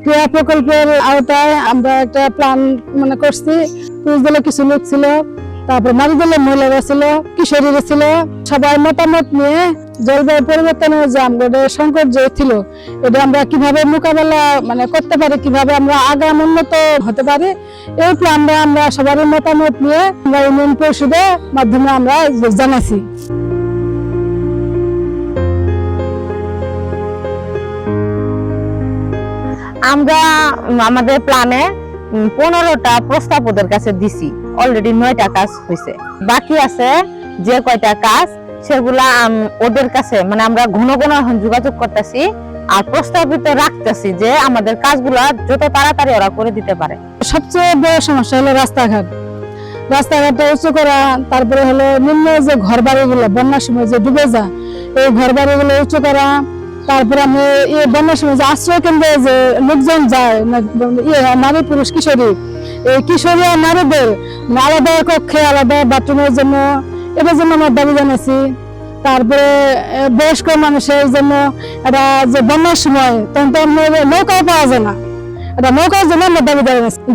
ক্রিয়া প্রকল্পের আওতায় আমরা একটা প্ল্যান করছি। পুরুষ দলে কিছু লোক ছিল, তারপর নারী দলের মহিলারা ছিল, কিশোরীরা ছিল। সবাই মতামত নিয়ে জলবায়ু পরিবর্তনের যে আমাদের সংকট যে ছিল, এটা আমরা কিভাবে মোকাবেলা করতে পারি, কিভাবে আমরা আগাম উন্নত হতে পারি, এই প্ল্যানটা আমরা সবারই মতামত নিয়ে আমরা ইউনিয়ন পরিষদের মাধ্যমে আমরা জানাইছি। আমরা আমাদের প্ল্যানে 15টা প্রস্তাব ওদের কাছে দিছি। অলরেডি 9টা কাজ হয়েছে, বাকি আছে যে কয়টা কাজ সেগুলা ওদের কাছে আমরা ঘন ঘন এখন যোগাযোগ করতেছি আর প্রস্তাবিত রাখতেছি যে আমাদের কাজগুলা যত তাড়াতাড়ি ওরা করে দিতে পারে। সবচেয়ে বড় সমস্যা হলো রাস্তাঘাট, রাস্তাঘাটটা উঁচু করা, তারপরে হলো নিম্ন যে ঘর বাড়িগুলো বন্যার সময় যে ডুবে যায় এই ঘর বাড়িগুলো উঁচু করা, তারপরে আমি এই বন্যার সময় যে আশ্রয় কেন্দ্রে যে লোকজন যায় নারী পুরুষ কিশোরী, এই কিশোরী আর নারীদের আলাদা কক্ষে আলাদা বাথরুমের জন্য, এটার জন্য আমার দাবি জানাইছি। তারপরে বয়স্ক মানুষের জন্য এটা যে বন্যার সময় তখন তো নৌকাও পাওয়া যায় না, এটা নৌকার জন্য আমার দাবি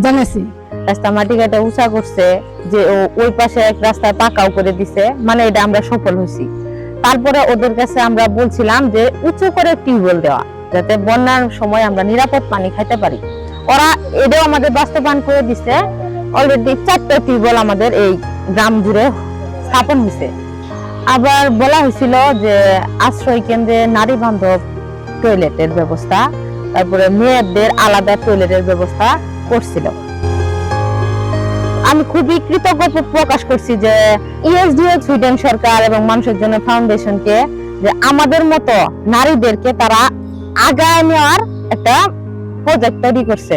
জানাইছি। রাস্তা মাটি কাটা উঁচা করছে, যে ওই পাশে এক রাস্তায় পাকাও করে দিছে, এটা আমরা সফল হয়েছি। তারপরে ওদের কাছে আমরা বলছিলাম যে উঁচু করে টিউবওয়েল দেওয়া, যাতে বন্যার সময় আমরা নিরাপদ পানি খাইতে পারি। ওরা এটাও আমাদের বাস্তবায়ন করে দিছে। অলরেডি 4টা টিউবওয়েল আমাদের এই গ্রাম জুড়ে স্থাপন হয়েছে। আবার বলা হয়েছিল যে আশ্রয় কেন্দ্রে নারী বান্ধব টয়লেটের ব্যবস্থা, তারপরে মেয়েদের আলাদা টয়লেটের ব্যবস্থা করছিল। আমি খুবই কৃতজ্ঞতা প্রকাশ করছি যে ইএসডিএ সুইডেন সরকার এবং মানুষের জন্য ফাউন্ডেশনকে, যে আমাদের মতো নারীদেরকে তারা আগায় নেওয়ার একটা প্রজেক্ট তৈরি করছে।